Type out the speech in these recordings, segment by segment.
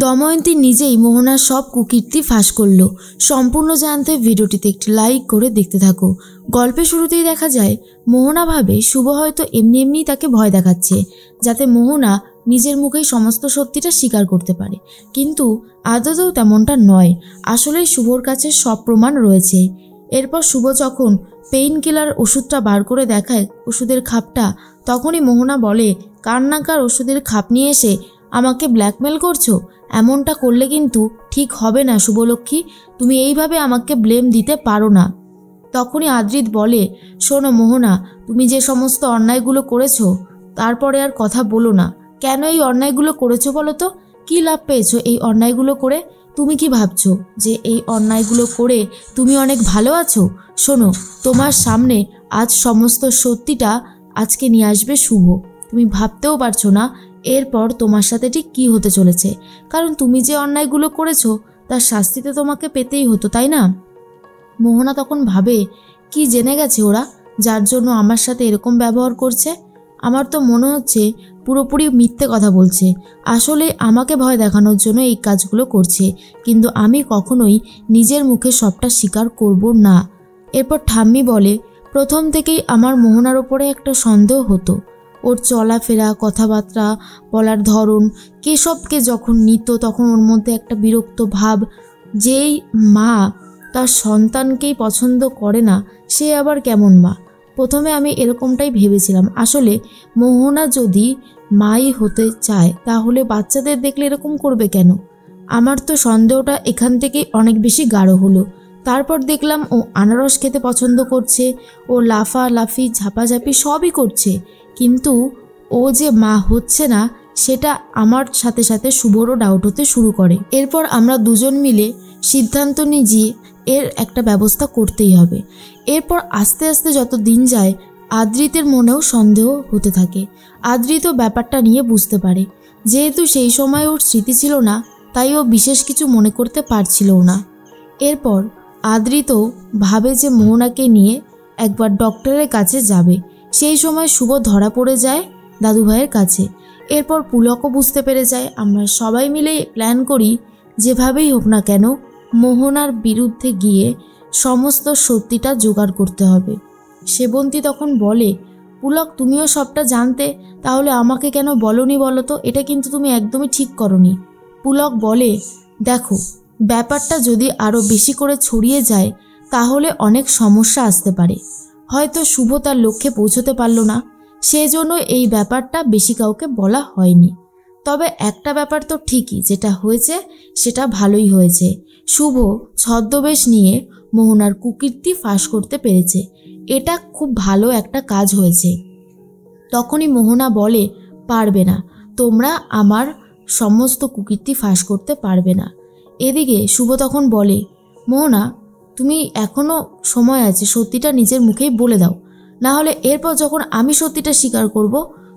দময়ন্তী নিজেই মোহনার সব কুকীর্তি ফাঁস করল। সম্পূর্ণ জানতে ভিডিওটিতে একটি লাইক করে দেখতে থাকো। গল্পের শুরুতেই দেখা যায় মোহনা ভাবে শুভ হয়তো এমনি এমনিই তাকে ভয় দেখাচ্ছে, যাতে মোহনা নিজের মুখেই সমস্ত সত্যিটা স্বীকার করতে পারে। কিন্তু আদতেও তেমনটা নয়, আসলেই শুভর কাছে সব প্রমাণ রয়েছে। এরপর শুভ যখন পেইন কিলার ওষুধটা বার করে দেখায় ওষুধের খাপটা, তখনই মোহনা বলে, কার ওষুধের খাপ নিয়ে এসে আমাকে ব্ল্যাকমেল করছো? এমনটা করলে কিন্তু ঠিক হবে না শুভলক্ষ্মী, তুমি এইভাবে আমাকে ব্লেম দিতে পারো না। তখনই আদ্রিত বলে, শোনো মোহনা, তুমি যে সমস্ত অন্যায়গুলো করেছো তারপরে আর কথা বলো না। কেন এই অন্যায়গুলো করেছো বলো তো? কী লাভ পেয়েছো এই অন্যায়গুলো করে? তুমি কি ভাবছো যে এই অন্যায়গুলো করে তুমি অনেক ভালো আছো? শোনো, তোমার সামনে আজ সমস্ত সত্যিটা আজকে নিয়ে আসবে শুভ। তুমি ভাবতেও পারছো না এরপর তোমার সাথে ঠিক কী হতে চলেছে, কারণ তুমি যে অন্যায়গুলো করেছো তার শাস্তিতে তোমাকে পেতেই হতো, তাই না? মোহনা তখন ভাবে, কি জেনে গেছে ওরা যার জন্য আমার সাথে এরকম ব্যবহার করছে? আমার তো মনে হচ্ছে পুরোপুরি মিথ্যে কথা বলছে। আসলে আমাকে ভয় দেখানোর জন্য এই কাজগুলো করছে, কিন্তু আমি কখনোই নিজের মুখে সবটা স্বীকার করব না। এরপর ঠাম্মি বলে, প্রথম থেকেই আমার মোহনার ওপরে একটা সন্দেহ হতো। ওর চলাফেরা, কথাবার্তা বলার ধরন, কেশবকে যখন নিত তখন ওর মধ্যে একটা বিরক্ত ভাব। যেই মা তার সন্তানকেই পছন্দ করে না, সে আবার কেমন মা? প্রথমে আমি এরকমটাই ভেবেছিলাম। আসলে মোহনা যদি মাই হতে চায় তাহলে বাচ্চাদের দেখলে এরকম করবে কেন? আমার তো সন্দেহটা এখান থেকেই অনেক বেশি গাঢ় হলো। তারপর দেখলাম ও আনারস খেতে পছন্দ করছে, ও লাফালাফি ঝাপাঝাপি সবই করছে, কিন্তু ও যে মা হচ্ছে না সেটা আমার সাথে সাথে শুভরও ডাউট হতে শুরু করে। এরপর আমরা দুজন মিলে সিদ্ধান্ত নিই যে এর একটা ব্যবস্থা করতেই হবে। এরপর আস্তে আস্তে যত দিন যায় আদ্রিতের মনেও সন্দেহ হতে থাকে। আদ্রিতও ব্যাপারটা নিয়ে বুঝতে পারে। যেহেতু সেই সময় ওর স্মৃতি ছিল না, তাই ও বিশেষ কিছু মনে করতে পারছিলও না। এরপর আদ্রিতও ভাবে যে মোহনাকে নিয়ে একবার ডক্টরের কাছে যাবে। সেই সময় শুভ ধরা পড়ে যায় দাদুভাইয়ের কাছে। এরপর পুলকও বুঝতে পেরে যায়। আমরা সবাই মিলে প্ল্যান করি যেভাবেই হোক না কেন মোহনার বিরুদ্ধে গিয়ে সমস্ত সত্যিটা জোগাড় করতে হবে। সেবন্তী তখন বলে, পুলক তুমিও সবটা জানতে, তাহলে আমাকে কেন বলনি বলো তো? এটা কিন্তু তুমি একদমই ঠিক করনি। পুলক বলে, দেখো, ব্যাপারটা যদি আরও বেশি করে ছড়িয়ে যায় তাহলে অনেক সমস্যা আসতে পারে। হয়তো শুভ তার লক্ষ্যে পৌঁছতে পারল না, সেজন্য এই ব্যাপারটা বেশি কাউকে বলা হয়নি। তবে একটা ব্যাপার তো ঠিকই, যেটা হয়েছে সেটা ভালোই হয়েছে। শুভ ছদ্মবেশ নিয়ে মোহনার কুকীর্তি ফাঁস করতে পেরেছে, এটা খুব ভালো একটা কাজ হয়েছে। তখনই মোহনা বলে, পারবে না, তোমরা আমার সমস্ত কুকীর্তি ফাঁস করতে পারবে না। এদিকে শুভ তখন বলে, মোহনা তুমি এখনও সময় আছে, সত্যিটা নিজের মুখেই বলে দাও, না হলে এরপর যখন আমি সত্যিটা স্বীকার করব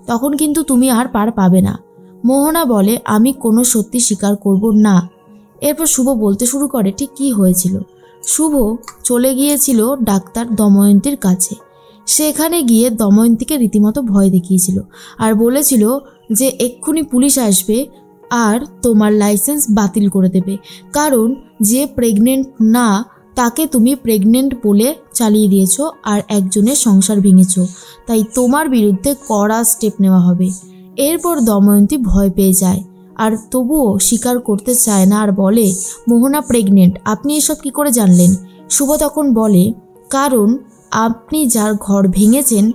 তখন কিন্তু তুমি আর পার পাবে না। মোহনা বলে, আমি কোনো সত্যি স্বীকার করব না। এরপর শুভ বলতে শুরু করে ঠিক কী হয়েছিল। শুভ চলে গিয়েছিল ডাক্তার দময়ন্তীর কাছে। সেখানে গিয়ে দময়ন্তীকে রীতিমতো ভয় দেখিয়েছিল আর বলেছিল যে এক্ষুনি পুলিশ আসবে আর তোমার লাইসেন্স বাতিল করে দেবে, কারণ যে প্রেগনেন্ট না তাকে তুমি প্রেগনেন্ট বলে চালিয়ে দিয়েছো আর একজনের সংসার ভেঙেছো, তাই তোমার বিরুদ্ধে কড়া স্টেপ নেওয়া হবে। এরপর দময়ন্তী ভয় পেয়ে যায় আর তবুও স্বীকার করতে চায় না আর বলে, মোহনা প্রেগনেন্ট, আপনি এসব কি করে জানলেন? শুভ তখন বলে, কারণ আপনি যার ঘর ভেঙেছেন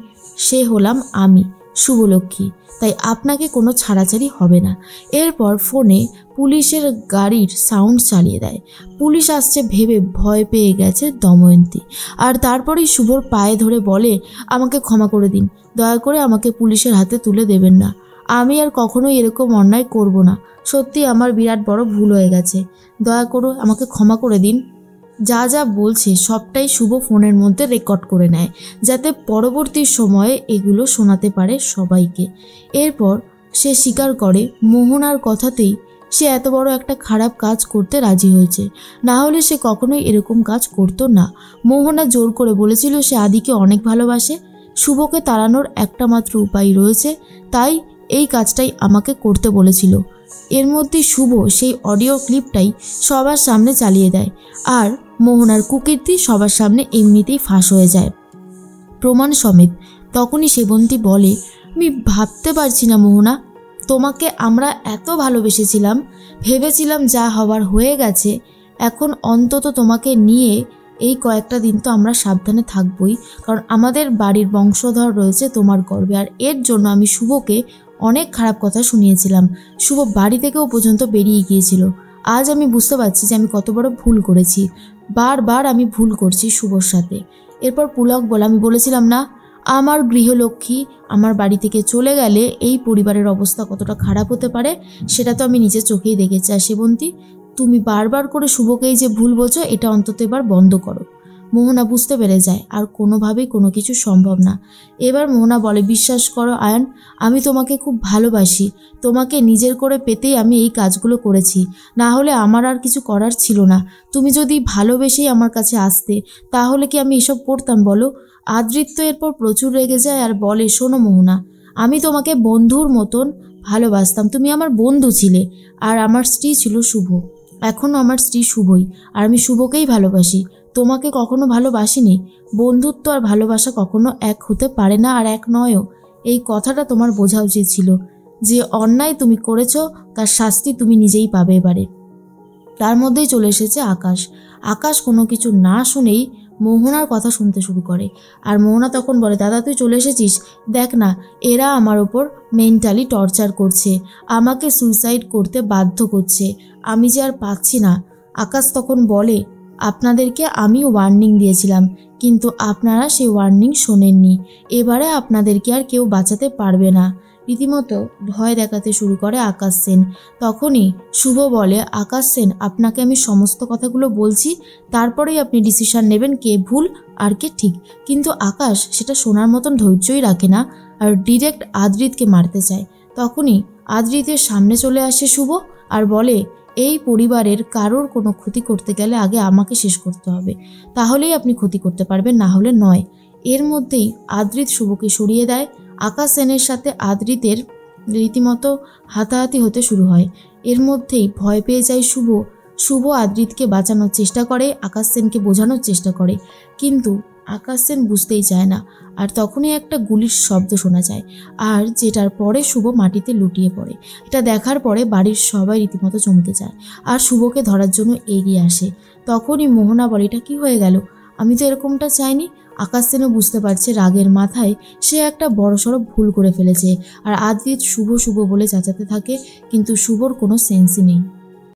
সে হলাম আমি, শুভলক্ষ্মী, তাই আপনাকে কোনো ছাড়াছাড়ি হবে না। এরপর ফোনে পুলিশের গাড়ির সাউন্ড চালিয়ে দেয়। পুলিশ আসছে ভেবে ভয় পেয়ে গেছে দময়ন্তী। আর তারপরেই শুভর পায়ে ধরে বলে, আমাকে ক্ষমা করে দিন, দয়া করে আমাকে পুলিশের হাতে তুলে দেবেন না। আমি আর কখনোই এরকম অন্যায় করব না। সত্যি আমার বিরাট বড় ভুল হয়ে গেছে, দয়া করে আমাকে ক্ষমা করে দিন। যা যা বলছে সবটাই শুভ ফোনের মধ্যে রেকর্ড করে নেয়, যাতে পরবর্তী সময়ে এগুলো শোনাতে পারে সবাইকে। এরপর সে স্বীকার করে মোহনার কথাতেই সে এত বড় একটা খারাপ কাজ করতে রাজি হয়েছে, না হলে সে কখনোই এরকম কাজ করতো না। মোহনা জোর করে বলেছিল সে আদিকে অনেক ভালোবাসে, শুভকে তাড়ানোর একটা মাত্র উপায় রয়েছে, তাই এই কাজটাই আমাকে করতে বলেছিল। এর মধ্যেই শুভ সেই অডিও ক্লিপটাই সবার সামনে চালিয়ে দেয়, আর মোহনার কুকীর্তি সবার সামনে এমনিতেই ফাঁস হয়ে যায়, প্রমাণ সমেত। তখনই সেবন্তী বলে, আমি ভাবতে পারছি না মোহনা, তোমাকে আমরা এত ভালোবেসেছিলাম, ভেবেছিলাম যা হওয়ার হয়ে গেছে, এখন অন্তত তোমাকে নিয়ে এই কয়েকটা দিন তো আমরা সাবধানে থাকবই, কারণ আমাদের বাড়ির বংশধর রয়েছে তোমার গর্বে। আর এর জন্য আমি শুভকে অনেক খারাপ কথা শুনিয়েছিলাম, শুভ বাড়ি থেকেও পর্যন্ত বেরিয়ে গিয়েছিল। আজ আমি বুঝতে পারছি যে আমি কত বড় ভুল করেছি, বারবার আমি ভুল করছি শুভর সাথে। এরপর পুলক বলে, আমি বলেছিলাম না আমার গৃহলক্ষ্মী আমার বাড়ি থেকে চলে গেলে এই পরিবারের অবস্থা কতটা খারাপ হতে পারে, সেটা তো আমি নিজের চোখেই দেখেছি। আর সেবন্তী, তুমি বারবার করে শুভকেই যে ভুল বোঝো, এটা অন্তত এবার বন্ধ করো। মোহনা বুঝতে পেরে যায় আর কোনোভাবেই কোনো কিছু সম্ভব না। এবার মোহনা বলে, বিশ্বাস করো আয়ান, আমি তোমাকে খুব ভালোবাসি, তোমাকে নিজের করে পেতেই আমি এই কাজগুলো করেছি, না হলে আমার আর কিছু করার ছিল না। তুমি যদি ভালোবেসেই আমার কাছে আসতে, তাহলে কি আমি এসব করতাম বলো? আদৃত্য এরপর প্রচুর রেগে যায় আর বলে, শোনো মোহনা, আমি তোমাকে বন্ধুর মতন ভালোবাসতাম, তুমি আমার বন্ধু ছিলে, আর আমার স্ত্রী ছিল শুভ, এখনও আমার স্ত্রী শুভই, আর আমি শুভকেই ভালোবাসি, তোমাকে কখনো ভালোবাসিনি। বন্ধুত্ব আর ভালোবাসা কখনো এক হতে পারে না, আর এক নয়ও। এই কথাটা তোমার বোঝা উচিত ছিল। যে অন্যায় তুমি করেছো তার শাস্তি তুমি নিজেই পাবে এবারে। তার মধ্যেই চলে এসেছে আকাশ। আকাশ কোনো কিছু না শুনেই মোহনার কথা শুনতে শুরু করে। আর মোহনা তখন বলে, দাদা তুই চলে এসেছিস, দেখ না এরা আমার ওপর মেন্টালি টর্চার করছে, আমাকে সুইসাইড করতে বাধ্য করছে, আমি যে আর পাচ্ছি না। আকাশ তখন বলে, আপনাদেরকে আমি ওয়ার্নিং দিয়েছিলাম, কিন্তু আপনারা সেই ওয়ার্নিং শোনেননি, এবারে আপনাদেরকে আর কেউ বাঁচাতে পারবে না। রীতিমতো ভয় দেখাতে শুরু করে আকাশ সেন। তখনই শুভ বলে, আকাশ সেন, আপনাকে আমি সমস্ত কথাগুলো বলছি, তারপরেই আপনি ডিসিশন নেবেন কে ভুল আর কে ঠিক। কিন্তু আকাশ সেটা শোনার মতন ধৈর্যই রাখে না, আর ডিরেক্ট আদ্রিতকে মারতে চায়। তখনই আদ্রিতের সামনে চলে আসে শুভ আর বলে, এই পরিবারের কারোর কোনো ক্ষতি করতে গেলে আগে আমাকে শেষ করতে হবে, তাহলেই আপনি ক্ষতি করতে পারবেন, না হলে নয়। এর মধ্যেই আদ্রিত শুভকে সরিয়ে দেয়। আকাশ সেনের সাথে আদ্রিতের রীতিমতো হাতাহাতি হতে শুরু হয়। এর মধ্যেই ভয় পেয়ে যায় শুভ। শুভ আদ্রিতকে বাঁচানোর চেষ্টা করে, আকাশ সেনকে বোঝানোর চেষ্টা করে, কিন্তু আকাশ সেন বুঝতেই চায় না। আর তখনই একটা গুলির শব্দ শোনা যায়, আর যেটার পরে শুভ মাটিতে লুটিয়ে পড়ে। এটা দেখার পরে বাড়ির সবাই রীতিমতো চমকে যায় আর শুভকে ধরার জন্য এগিয়ে আসে। তখনই মোহনা বলে, এটা কি হয়ে গেল, আমি তো এরকমটা চাইনি। আকাশ সেনও বুঝতে পারছে রাগের মাথায় সে একটা বড়সড় ভুল করে ফেলেছে, আর আদ্রিত শুভ শুভ বলে চেঁচাতে থাকে, কিন্তু শুভর কোনো সেন্সই নেই।